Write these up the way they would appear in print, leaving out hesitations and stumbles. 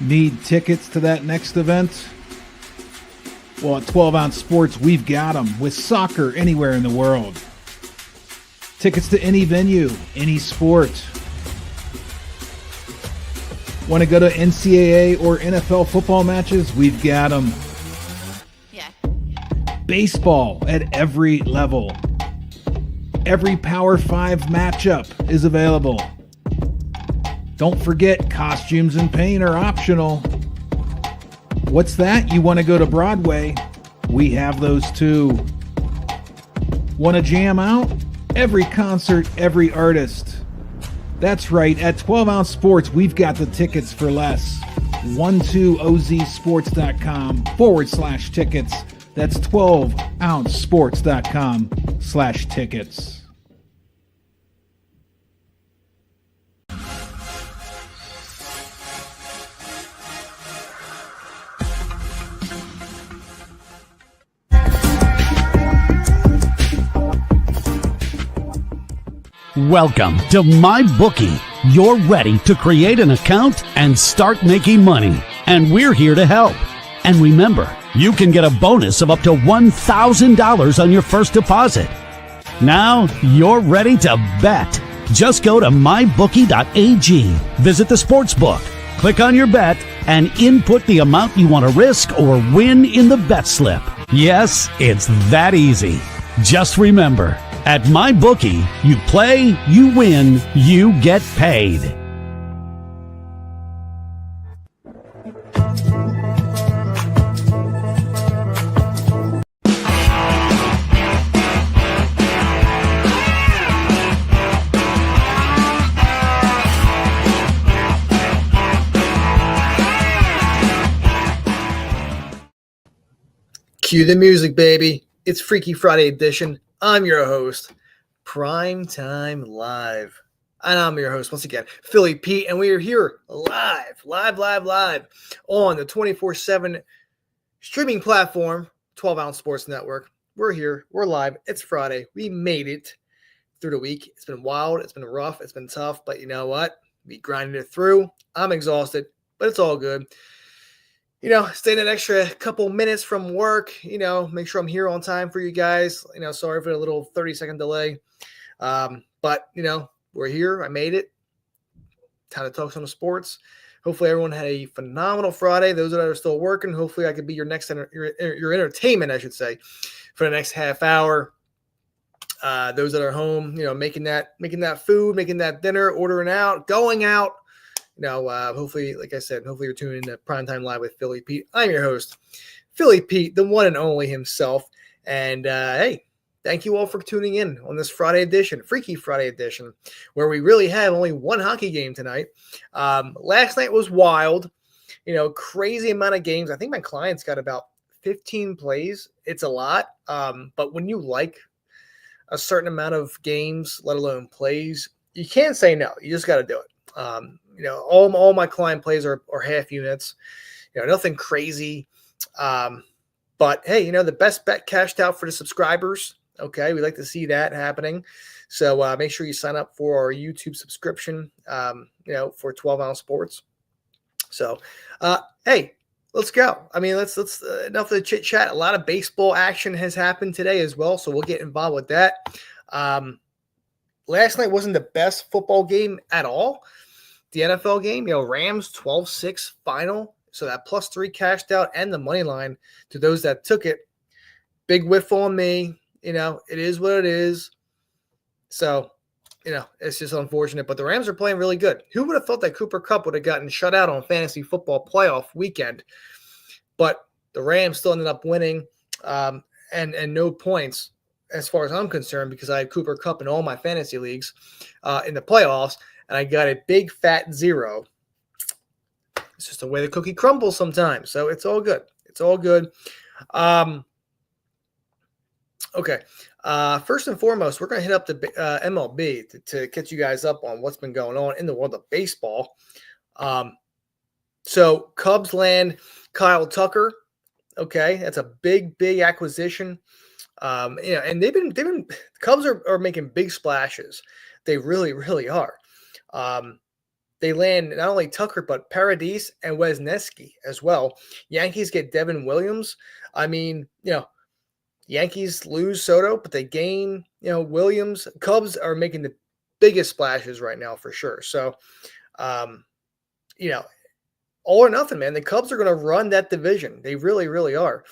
Need tickets to that next event? Well, at 12 Ounce Sports, we've got them with soccer anywhere in the world. Tickets to any venue, any sport. Want to go to NCAA or NFL football matches? We've got them. Yeah. Baseball at every level. Every Power 5 matchup is available. Don't forget, costumes and paint are optional. What's that? You want to go to Broadway? We have those too. Want to jam out? Every concert, every artist. That's right, at 12 Ounce Sports, we've got the tickets for less. 12ozsports.com/tickets. That's 12ouncesports.com/tickets. Welcome to MyBookie. You're ready to create an account and start making money, and we're here to help. And remember, you can get a bonus of up to $1,000 on your first deposit. Now you're ready to bet. Just go to mybookie.ag, visit the sportsbook, click on your bet, and input the amount you want to risk or win in the bet slip. Yes, it's that easy. Just remember, at MyBookie, you play, you win, you get paid. Cue the music, baby. It's Freaky Friday edition. I'm your host, Primetime Live. And I'm your host, once again, Philly Pete, and we are here live on the 24/7 streaming platform, 12 Ounce Sports Network. We're here. We're live. It's Friday. We made it through the week. It's been wild. It's been rough. It's been tough. But you know what? We grinded it through. I'm exhausted, but it's all good. Staying an extra couple minutes from work, make sure I'm here on time for you guys. Sorry for the little 30-second delay. But we're here. I made it. Time to talk some sports. Hopefully everyone had a phenomenal Friday. Those that are still working, hopefully I could be your next your entertainment, I should say, for the next half hour. Those that are home, making that food, making that dinner, ordering out, going out. Hopefully, like I said, hopefully you're tuning in to Primetime Live with Philly Pete. I'm your host, Philly Pete, the one and only himself. And hey, thank you all for tuning in on this Friday edition, Freaky Friday edition, where we really have only one hockey game tonight. Last night was wild, crazy amount of games. I think my clients got about 15 plays. It's a lot. But when you like a certain amount of games, let alone plays, you can't say no. You just got to do it. All my client plays are half units, nothing crazy. But hey, the best bet cashed out for the subscribers. Okay. We like to see that happening. So make sure you sign up for our YouTube subscription, for 12 Ounce Sports. So, hey, let's go. Let's enough of the chit chat. A lot of baseball action has happened today as well. So we'll get involved with that. Last night wasn't the best football game at all. The NFL game, Rams 12-6 final. So that +3 cashed out and the money line to those that took it. Big whiff on me. It is what it is. So, it's just unfortunate. But the Rams are playing really good. Who would have thought that Cooper Kupp would have gotten shut out on fantasy football playoff weekend? But the Rams still ended up winning and no points as far as I'm concerned, because I had Cooper Kupp in all my fantasy leagues in the playoffs, and I got a big fat 0. It's just the way the cookie crumbles sometimes. So it's all good. It's all good. Okay. First and foremost, we're going to hit up the MLB to catch you guys up on what's been going on in the world of baseball. So Cubs land Kyle Tucker. Okay. That's a big acquisition. And they've been Cubs are making big splashes. They really, really are. they land not only Tucker, but Paradis and Wesneski as well. Yankees get Devin Williams. I mean, Yankees lose Soto, but they gain, Williams. Cubs are making the biggest splashes right now for sure. So, all or nothing, man. The Cubs are going to run that division. They really, really are.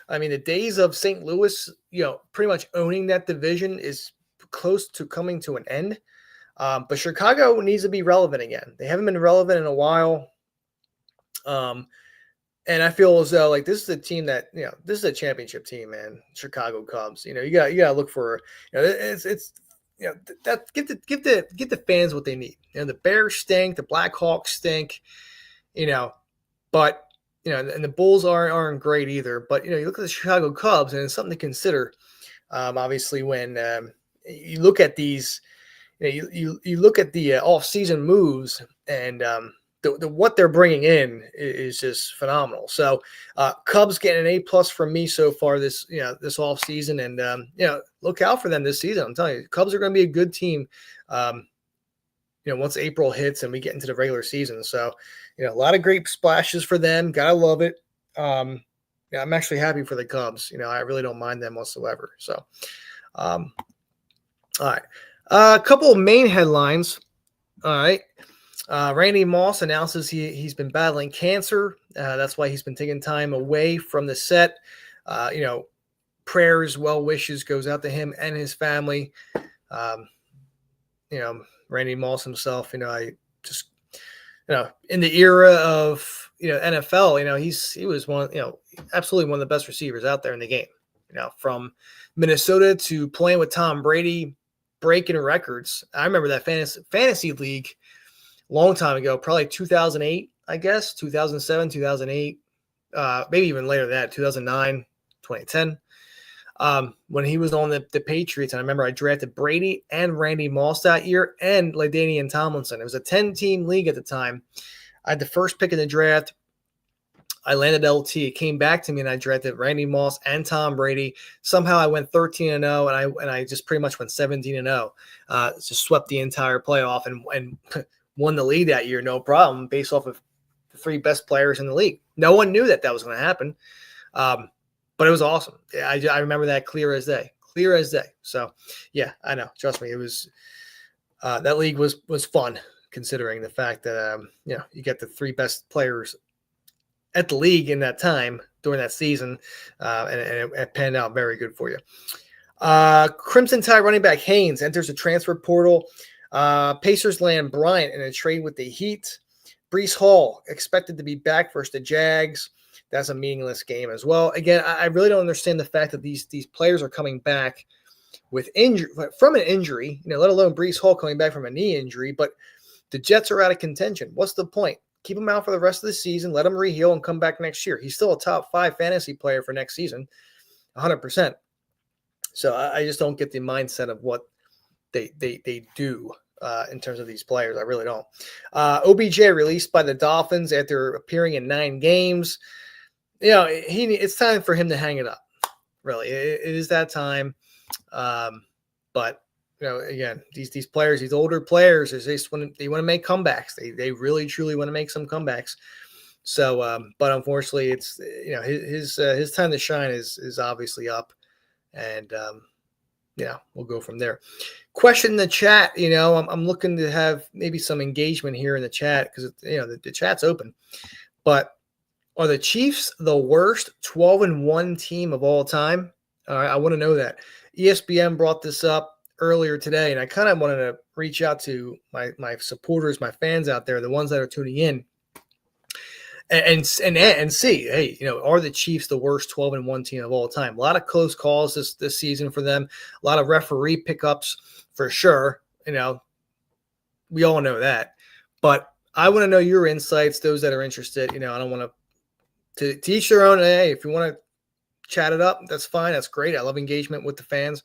I mean, the days of St. Louis, pretty much owning that division is close to coming to an end. But Chicago needs to be relevant again. They haven't been relevant in a while. And I feel as though like this is a team that, this is a championship team, man. Chicago Cubs. You got to look for, it's that give the fans what they need. The Bears stink, the Blackhawks stink, but and the Bulls aren't great either. But you look at the Chicago Cubs, and it's something to consider. Obviously, when you look at these, you look at the off-season moves, and what they're bringing in is just phenomenal. So, Cubs getting an A+ from me so far this off-season, and look out for them this season. I'm telling you, Cubs are going to be a good team. Once April hits and we get into the regular season. So, a lot of great splashes for them. Gotta love it. I'm actually happy for the Cubs. I really don't mind them whatsoever. So, all right. A couple of main headlines. All right. Randy Moss announces he's been battling cancer. That's why he's been taking time away from the set. Prayers, well wishes goes out to him and his family. Randy Moss himself, I just, in the era of, NFL, he was one, absolutely one of the best receivers out there in the game, from Minnesota to playing with Tom Brady, breaking records. I remember that fantasy league long time ago, probably 2008, I guess, 2007, 2008, maybe even later than that, 2009, 2010. When he was on the Patriots, and I remember I drafted Brady and Randy Moss that year and LaDainian Tomlinson. It was a 10-team league at the time. I had the first pick in the draft. I landed LT. It came back to me, and I drafted Randy Moss and Tom Brady. Somehow I went 13-0, and I just pretty much went 17-0. Just swept the entire playoff and won the league that year, no problem, based off of the three best players in the league. No one knew that was going to happen. But it was awesome. I remember that clear as day. So, yeah, I know. Trust me, it was that league was fun, considering the fact that you get the three best players at the league in that time during that season, and it panned out very good for you. Crimson Tide running back Haynes enters the transfer portal. Pacers land Bryant in a trade with the Heat. Breece Hall expected to be back versus the Jags. That's a meaningless game as well. Again, I really don't understand the fact that these players are coming back with from an injury, let alone Breece Hall coming back from a knee injury. But the Jets are out of contention. What's the point? Keep him out for the rest of the season. Let him reheal and come back next year. He's still a top 5 fantasy player for next season, 100%. So I just don't get the mindset of what they do in terms of these players. I really don't. OBJ released by the Dolphins after appearing in 9 games. It's time for him to hang it up. Really, it is that time. But again, these players, these older players, they want to make comebacks. They really truly want to make some comebacks. So, but unfortunately, it's his time to shine is obviously up, and we'll go from there. Question in the chat. I'm looking to have maybe some engagement here in the chat because the chat's open, but. Are the Chiefs the worst 12-1 team of all time? All right, I want to know that. ESPN brought this up earlier today, and I kind of wanted to reach out to my supporters, my fans out there, the ones that are tuning in, and see, hey, are the Chiefs the worst 12-1 team of all time? A lot of close calls this season for them. A lot of referee pickups for sure. We all know that, but I want to know your insights. Those that are interested, I don't want to each their own. Hey, if you want to chat it up, that's fine. That's great. I love engagement with the fans,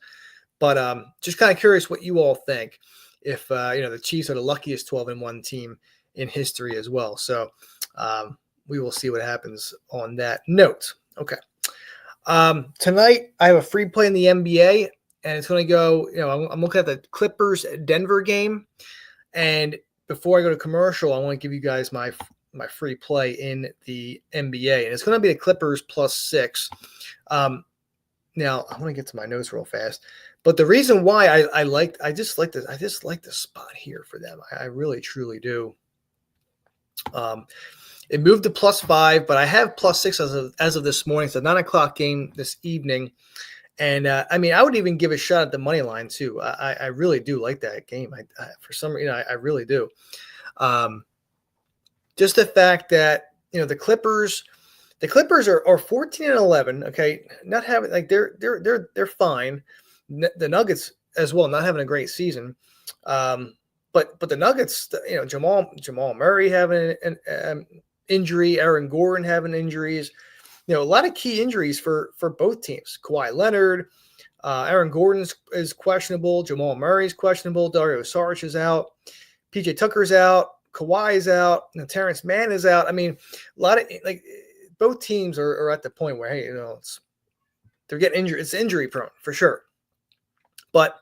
but just kind of curious what you all think. If the Chiefs are the luckiest 12-1 team in history as well. So we will see what happens on that note. Okay. Tonight I have a free play in the NBA, and it's going to go. I'm looking at the Clippers Denver game, and before I go to commercial, I want to give you guys my free play in the NBA, and it's going to be the Clippers +6. Now I want to get to my notes real fast, but the reason why I just like the spot here for them. I really truly do. It moved to +5, but I have +6 as of this morning. It's a 9:00 game this evening. And I mean, I would even give a shot at the money line too. I really do like that game. For some reason, I really do. Just the fact that the Clippers are 14-11. Okay, not having they're fine. The Nuggets as well, not having a great season. But the Nuggets, Jamal Murray having an injury, Aaron Gordon having injuries. A lot of key injuries for both teams. Kawhi Leonard, Aaron Gordon is questionable. Jamal Murray's questionable. Dario Saric is out. PJ Tucker's out. Kawhi is out. Terrence Mann is out. I mean, a lot of both teams are at the point where they're getting injured. It's injury prone for sure. But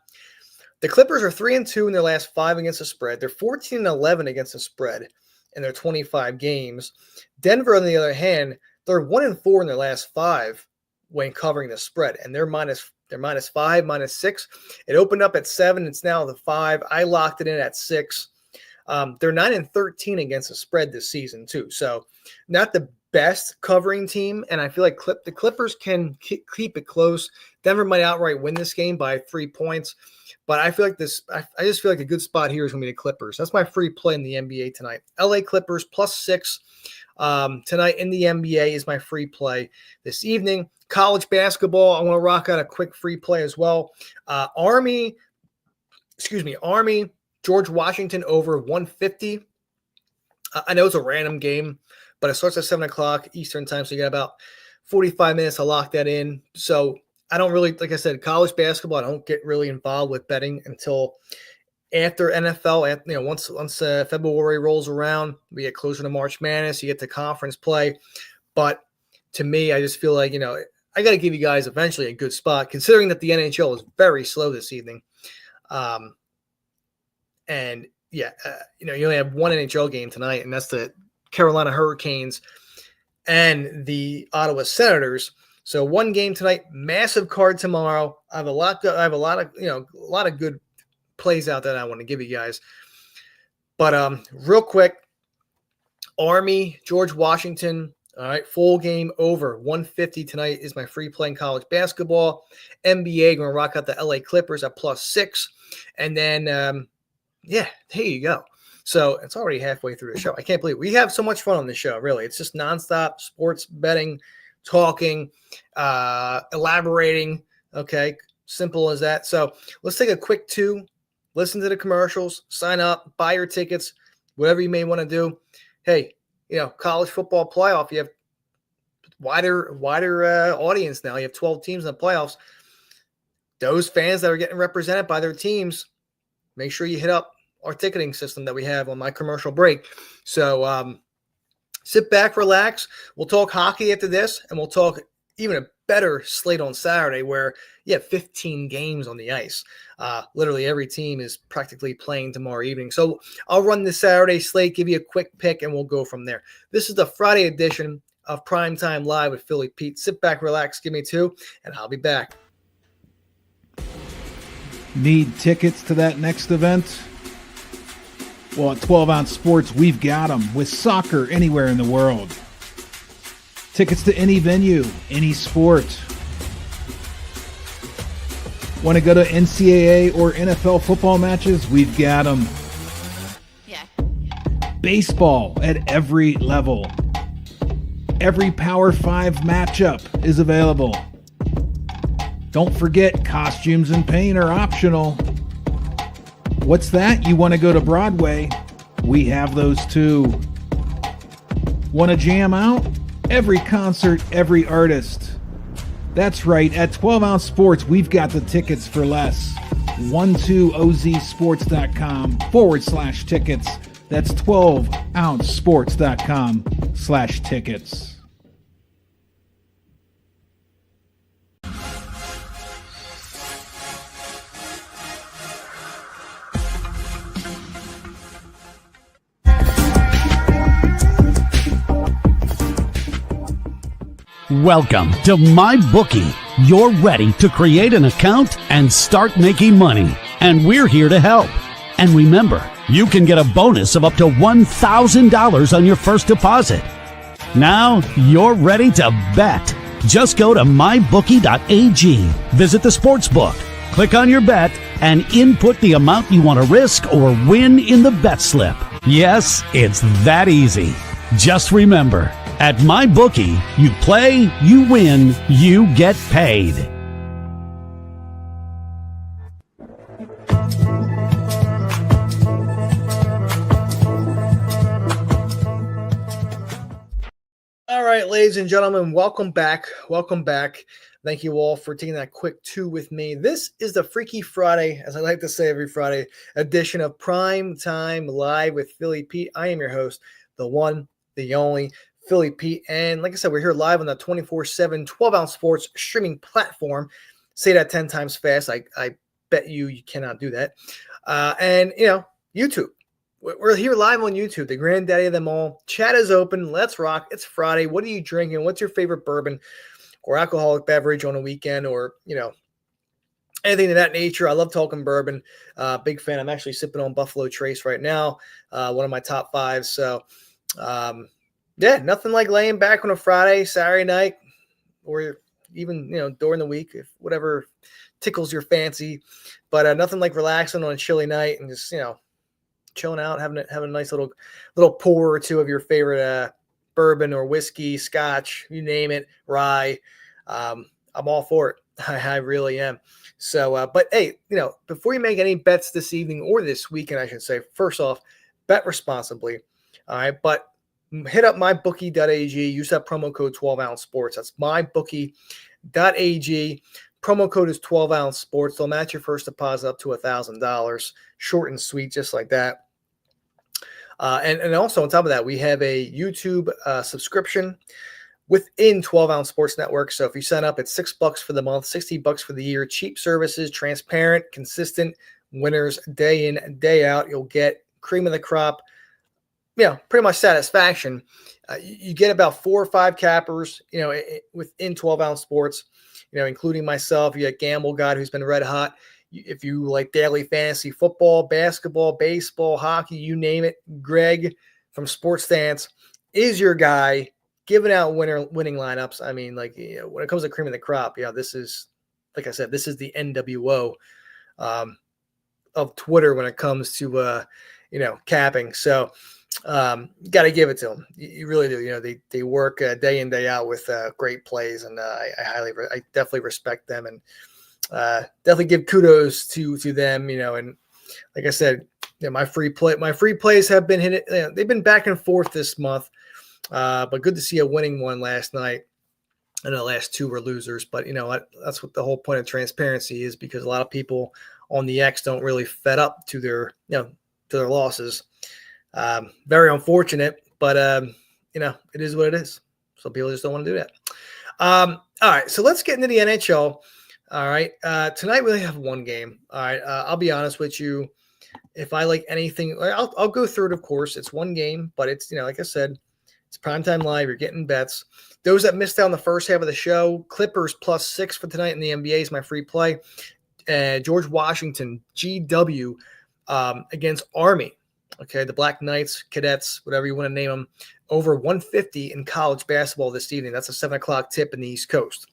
the Clippers are 3-2 in their last 5 against the spread. They're 14-11 against the spread in their 25 games. Denver, on the other hand, they're 1-4 in their last 5 when covering the spread, and they're -5, -6. It opened up at 7. It's now the 5. I locked it in at 6. They're 9-13 against the spread this season too. So not the best covering team, and I feel like the Clippers can keep it close. Denver might outright win this game by 3 points, but I feel like I just feel like a good spot here is going to be the Clippers. That's my free play in the NBA tonight. LA Clippers +6. Tonight in the NBA is my free play this evening. College basketball, I want to rock out a quick free play as well. Army, George Washington over 150. I know it's a random game, but it starts at 7:00 Eastern time, so you got about 45 minutes to lock that in. So I don't really, like I said, college basketball, I don't get really involved with betting until after NFL. Once February rolls around, we get closer to March Madness, you get to conference play. But to me, I just feel like, I got to give you guys eventually a good spot, considering that the NHL is very slow this evening. And yeah, you only have one NHL game tonight, and that's the Carolina Hurricanes and the Ottawa Senators. So one game tonight, massive card tomorrow. I have a lot of good plays out that I want to give you guys. But real quick, Army, George Washington. All right, full game over 150 tonight is my free play in college basketball. NBA going to rock out the LA Clippers at +6, and then there you go. So it's already halfway through the show. I can't believe we have so much fun on this show. Really, it's just nonstop sports betting, talking, elaborating. Okay, simple as that. So let's take a quick 2. Listen to the commercials, sign up, buy your tickets, whatever you may want to do. Hey, college football playoff, you have wider audience now. You have 12 teams in the playoffs. Those fans that are getting represented by their teams, make sure you hit up our ticketing system that we have on my commercial break. So sit back, relax. We'll talk hockey after this, and we'll talk even a better slate on Saturday where you have 15 games on the ice. Literally every team is practically playing tomorrow evening. So I'll run the Saturday slate, give you a quick pick, and we'll go from there. This is the Friday edition of Primetime Live with Philly Pete. Sit back, relax, give me 2, and I'll be back. Need tickets to that next event? Well, at 12 Ounce Sports, we've got them with soccer anywhere in the world. Tickets to any venue, any sport. Want to go to NCAA or NFL football matches? We've got them. Yeah. Baseball at every level. Every Power 5 matchup is available. Don't forget, costumes and paint are optional. What's that? You want to go to Broadway? We have those too. Want to jam out? Every concert, every artist. That's right, at 12 Ounce Sports, we've got the tickets for less. 12ozsports.com/tickets. That's 12ouncesports.com/tickets. Welcome to MyBookie. You're ready to create an account and start making money, and we're here to help. And remember, you can get a bonus of up to $1,000 on your first deposit. Now you're ready to bet. Just go to mybookie.ag, visit the sportsbook, click on your bet, and input the amount you want to risk or win in the bet slip. Yes, it's that easy. Just remember, at MyBookie, you play, you win, you get paid. All right, ladies and gentlemen, welcome back. Welcome back. Thank you all for taking that quick two with me. This is the Freaky Friday, as I like to say every Friday, edition of Prime Time Live with Philly Pete. I am your host, the one, the only Philly Pete. And like I said, we're here live on the 24/7 12-ounce sports streaming platform. Say that 10 times fast. I bet you cannot do that. And, YouTube. We're here live on YouTube, the granddaddy of them all. Chat is open. Let's rock. It's Friday. What are you drinking? What's your favorite bourbon or alcoholic beverage on a weekend, or, anything of that nature? I love talking bourbon. Big fan. I'm actually sipping on Buffalo Trace right now, one of my top fives. So, nothing like laying back on a Friday, Saturday night, or even, during the week, if whatever tickles your fancy. But nothing like relaxing on a chilly night and just, chilling out, having a nice little pour or two of your favorite bourbon or whiskey, scotch, you name it, rye. I'm all for it. I really am. So, but hey, before you make any bets this evening or this weekend, I should say, first off, bet responsibly. All right, but hit up mybookie.ag. Use that promo code 12-ounce sports. That's mybookie.ag. Promo code is 12-ounce sports. They'll match your first deposit up to $1,000. Short and sweet, just like that. And also on top of that, we have a YouTube subscription within 12-ounce sports network. So if you sign up, it's $6 for the month, $60 for the year. Cheap services, transparent, consistent, winners day in, day out. You'll get cream of the crop, pretty much satisfaction. You get about 4 or 5 cappers, within 12-ounce sports, including myself. You got Gamble God, who's been red hot. If you like daily fantasy football, basketball, baseball, hockey, you name it, Greg from Sports Stance is your guy, giving out winning lineups. I mean, when it comes to cream of the crop, this is, like I said, this is the NWO of Twitter when it comes to capping. So got to give it to them. You really do. They work day in, day out with great plays, and I definitely respect them, and definitely give kudos to them. And like I said, my free plays have been hit. They've been back and forth this month, but good to see a winning one last night. And the last 2 were losers, but that's what the whole point of transparency is, because a lot of people on the X don't really fed up to their losses. Very unfortunate, but it is what it is. Some people just don't want to do that. All right, so let's get into the NHL. All right, tonight we only have one game. All right, I'll be honest with you. If I like anything, I'll go through it. Of course, it's one game, but it's like I said, it's Primetime Live. You're getting bets. Those that missed out on the first half of the show, Clippers +6 for tonight in the NBA is my free play. George Washington, GW, against Army. Okay, the Black Knights, Cadets, whatever you want to name them, over 150 in college basketball this evening. That's a 7 o'clock tip in the East Coast.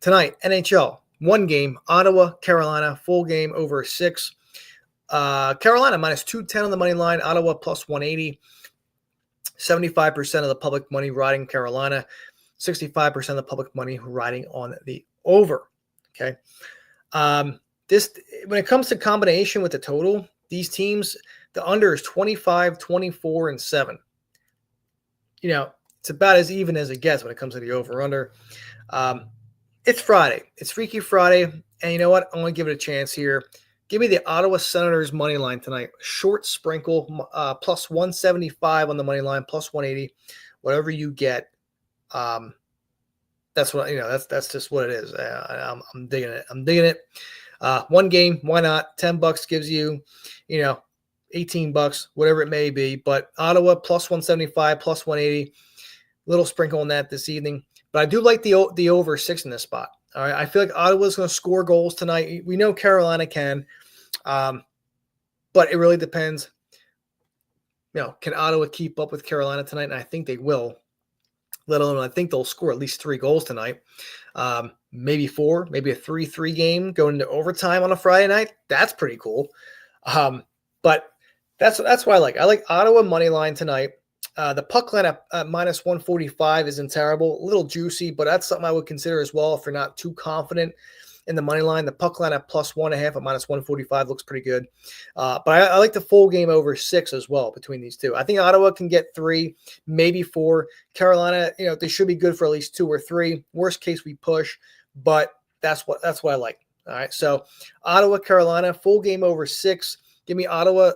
Tonight, NHL, one game, Ottawa, Carolina, full game, over 6. Carolina -210 on the money line, Ottawa +180. 75% of the public money riding Carolina, 65% of the public money riding on the over. Okay. This, when it comes to combination with the total, these teams, the under is 25, 24, and 7. It's about as even as it gets when it comes to the over-under. It's Friday. It's Freaky Friday. And you know what? I want to give it a chance here. Give me the Ottawa Senators money line tonight. Short sprinkle, +175 on the money line, +180. Whatever you get, that's what that's just what it is. I'm digging it. I'm digging it. One game, why not? $10 gives you, $18, whatever it may be. But Ottawa +175, +180. Little sprinkle on that this evening. But I do like the over 6 in this spot. All right. I feel like Ottawa's going to score goals tonight. We know Carolina can, but it really depends. Can Ottawa keep up with Carolina tonight? And I think they will. Let alone, I think they'll score at least 3 goals tonight. Maybe 4, maybe a 3-3 game going into overtime on a Friday night. That's pretty cool. But that's what I like. I like Ottawa money line tonight. The puck line at minus 145 isn't terrible. A little juicy, but that's something I would consider as well if you're not too confident in the money line. The puck line at plus 1.5 at minus 145 looks pretty good. But I like the full game over 6 as well between these two. I think Ottawa can get 3, maybe 4. Carolina, they should be good for at least 2 or 3. Worst case, we push, but that's what I like. All right, so Ottawa, Carolina, full game over 6. Give me Ottawa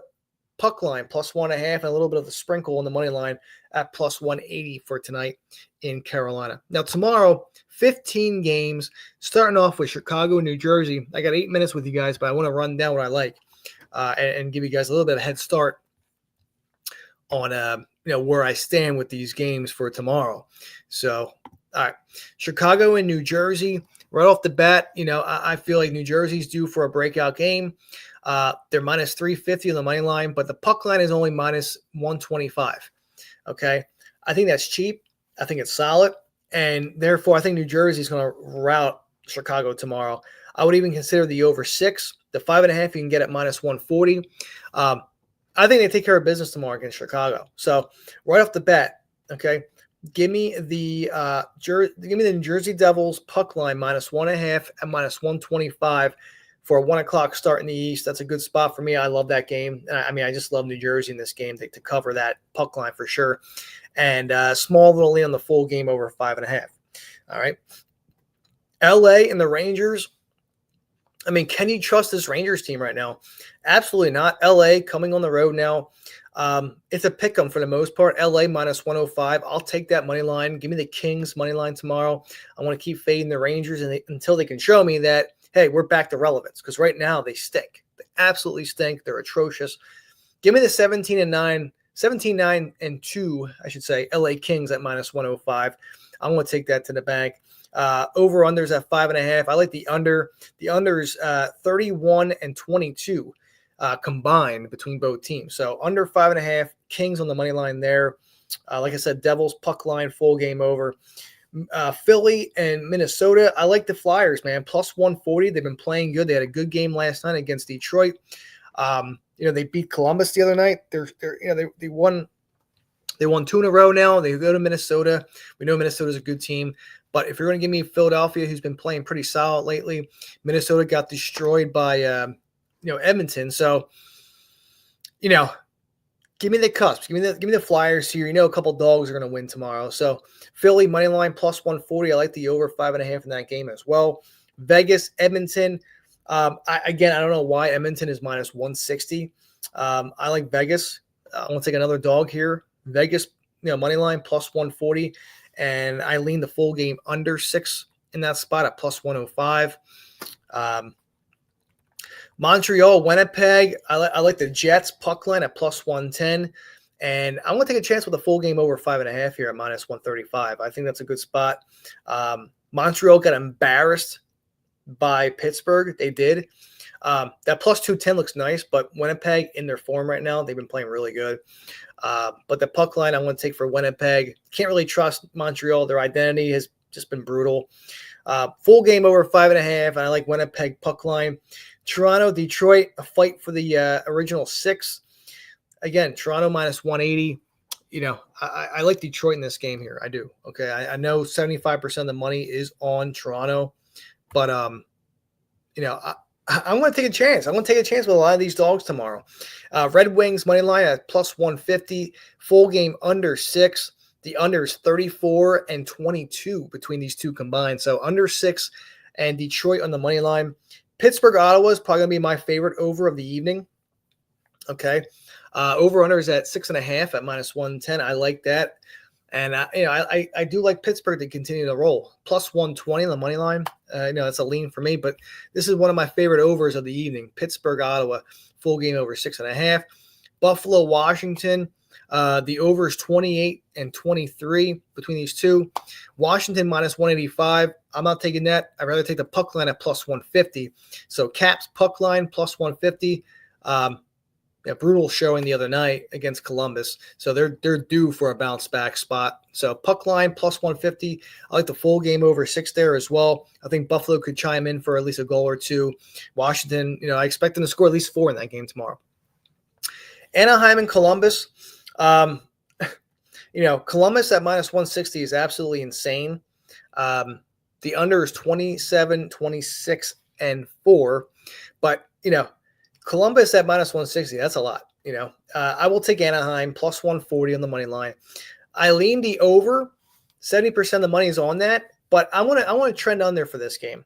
puck line plus 1.5 and a little bit of the sprinkle on the money line at plus 180 for tonight in Carolina. Now tomorrow, 15 games, starting off with Chicago and New Jersey. I got 8 minutes with you guys, but I want to run down what I like and give you guys a little bit of a head start on where I stand with these games for tomorrow. So, all right, Chicago and New Jersey. Right off the bat, I feel like New Jersey's due for a breakout game. They're minus 350 on the money line, but the puck line is only minus 125. Okay. I think that's cheap. I think it's solid. And therefore, I think New Jersey is going to rout Chicago tomorrow. I would even consider the over 6. The 5.5 you can get at minus 140. I think they take care of business tomorrow against Chicago. So right off the bat, okay, give me the New Jersey Devils puck line minus 1.5 and minus 125 for a 1 o'clock start in the East. That's a good spot for me. I love that game. I just love New Jersey in this game to cover that puck line for sure. And small little lead on the full game over 5.5. All right. LA and the Rangers. Can you trust this Rangers team right now? Absolutely not. LA coming on the road now. It's a pick 'em for the most part. LA minus 105. I'll take that money line. Give me the Kings money line tomorrow. I want to keep fading the Rangers until they can show me that, hey, we're back to relevance. Because right now they stink. They absolutely stink. They're atrocious. Give me the 17-9-2, I should say, LA Kings at minus 105. I'm going to take that to the bank. Over-unders at 5.5. I like the under. The unders 31 and 22 combined between both teams. So under 5.5, Kings on the money line there. Like I said, Devils puck line full game over. Philly and Minnesota. I like the Flyers, man. Plus 140. They've been playing good. They had a good game last night against Detroit. They beat Columbus the other night. They won 2 in a row now. They go to Minnesota. We know Minnesota's a good team. But if you're going to give me Philadelphia, who's been playing pretty solid lately, Minnesota got destroyed by Edmonton. So, give me the Cusps. Give me the Flyers here. A couple dogs are going to win tomorrow. So Philly money line plus 140. I like the over 5.5 in that game as well. Vegas, Edmonton. I don't know why Edmonton is minus 160. I like Vegas. I'm going to take another dog here. Vegas, money line plus 140. And I lean the full game under 6 in that spot at plus 105. Montreal, Winnipeg. I like the Jets puck line at plus 110. And I'm going to take a chance with a full game over 5.5 here at minus 135. I think that's a good spot. Montreal got embarrassed by Pittsburgh. They did. That plus 210 looks nice, but Winnipeg in their form right now, they've been playing really good. But the puck line I'm going to take for Winnipeg. Can't really trust Montreal. Their identity has just been brutal. Full game over 5.5, and I like Winnipeg puck line. Toronto, Detroit, a fight for the original 6. Again, Toronto minus 180. I like Detroit in this game here. I do. Okay, I know 75% of the money is on Toronto, but I'm going to take a chance. I'm going to take a chance with a lot of these dogs tomorrow. Red Wings money line at plus 150. Full game under 6. The under is 34 and 22 between these two combined. So under 6 and Detroit on the money line. Pittsburgh, Ottawa is probably going to be my favorite over of the evening. Okay. Over under is at 6.5 at minus 110. I like that. And I do like Pittsburgh to continue to roll. Plus 120 on the money line. That's a lean for me, but this is one of my favorite overs of the evening. Pittsburgh, Ottawa, full game over 6.5. Buffalo, Washington. The over is 28 and 23 between these two. Washington minus 185. I'm not taking that. I'd rather take the puck line at plus 150. So Caps puck line plus 150. Brutal showing the other night against Columbus. So they're due for a bounce back spot. So puck line plus 150. I like the full game over 6 there as well. I think Buffalo could chime in for at least a goal or two. Washington, I expect them to score at least 4 in that game tomorrow. Anaheim and Columbus. Columbus at minus 160 is absolutely insane. The under is 27, 26, and 4. But, Columbus at minus 160, that's a lot. I will take Anaheim plus 140 on the money line. I lean the over. 70% of the money is on that, but I want to trend under for this game.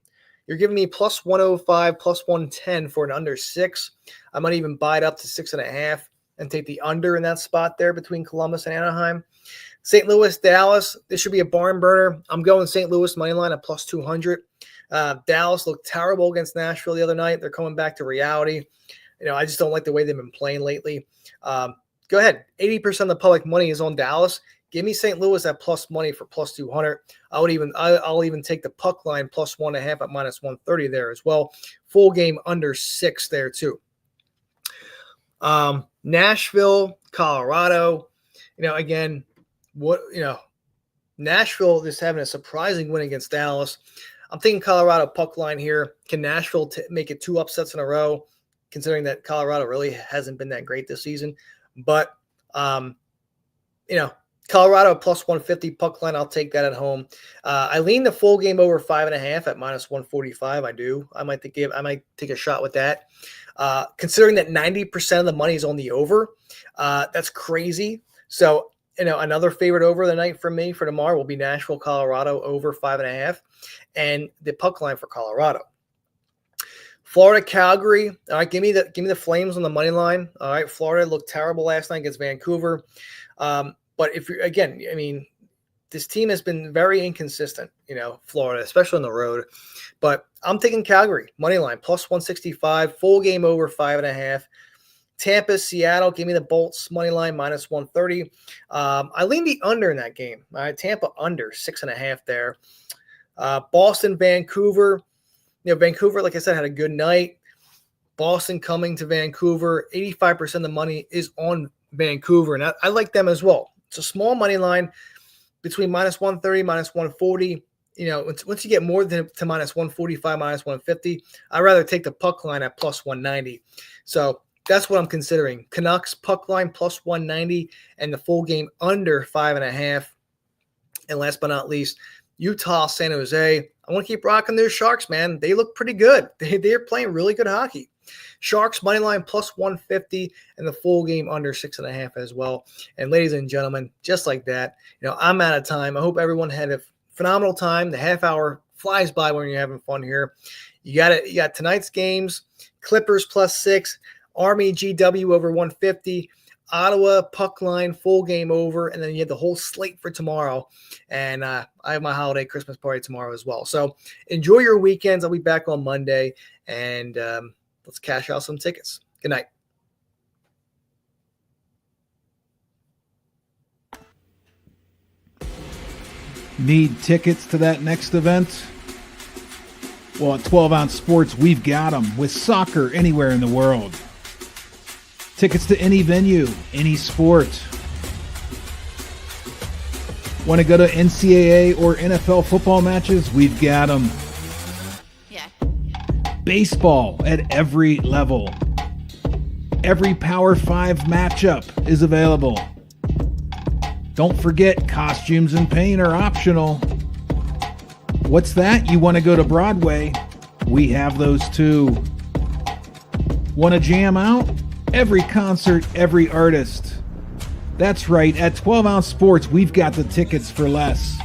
You're giving me plus 105, plus 110 for an under 6. I might even buy it up to 6.5 and take the under in that spot there between Columbus and Anaheim. St. Louis, Dallas, this should be a barn burner. I'm going St. Louis money line at plus 200. Dallas looked terrible against Nashville the other night. They're coming back to reality. I just don't like the way they've been playing lately. Go ahead. 80% of the public money is on Dallas. Give me St. Louis at plus money for plus 200. I'll even take the puck line plus 1.5 at minus 130 there as well. Full game under 6 there too. Nashville, Colorado. Nashville is having a surprising win against Dallas. I'm thinking Colorado puck line here. Can Nashville make it 2 upsets in a row, considering that Colorado really hasn't been that great this season? But, Colorado plus 150 puck line, I'll take that at home. I lean the full game over 5.5 at minus 145. I do. I might take a shot with that. Considering that 90% of the money is on the over, that's crazy. So, another favorite over the night for me for tomorrow will be Nashville, Colorado over 5.5, and the puck line for Colorado. Florida, Calgary. All right, give me the Flames on the money line. All right, Florida looked terrible last night against Vancouver. But if you're this team has been very inconsistent. Florida, especially on the road. But I'm taking Calgary money line plus 165, full game over 5.5. Tampa, Seattle, give me the Bolts money line minus 130. I lean the under in that game. All right, Tampa under 6.5 there. Boston, Vancouver. Vancouver, like I said, had a good night. Boston coming to Vancouver. 85% of the money is on Vancouver, and I like them as well. It's a small money line between minus 130, minus 140. Once you get more than to minus 145, minus 150, I'd rather take the puck line at plus 190. So that's what I'm considering. Canucks puck line plus 190 and the full game under 5.5. And last but not least, Utah, San Jose. I want to keep rocking those Sharks, man. They look pretty good. They're playing really good hockey. Sharks money line plus 150 and the full game under 6.5 as well. And ladies and gentlemen, just like that, I'm out of time. I hope everyone had a phenomenal time. The half hour flies by when you're having fun here. You got tonight's games: Clippers plus 6, Army GW over 150, Ottawa puck line full game over, and then you have the whole slate for tomorrow. And I have my holiday Christmas party tomorrow as well. So enjoy your weekends. I'll be back on Monday, and let's cash out some tickets. Good night. Need tickets to that next event? Well, at 12 Ounce Sports, we've got them with soccer anywhere in the world. Tickets to any venue, any sport. Want to go to NCAA or NFL football matches? We've got them. Yeah. Baseball at every level. Every Power 5 matchup is available. Don't forget, costumes and paint are optional. What's that? You want to go to Broadway? We have those too. Want to jam out? Every concert, every artist. That's right, at 12 Ounce Sports, we've got the tickets for less.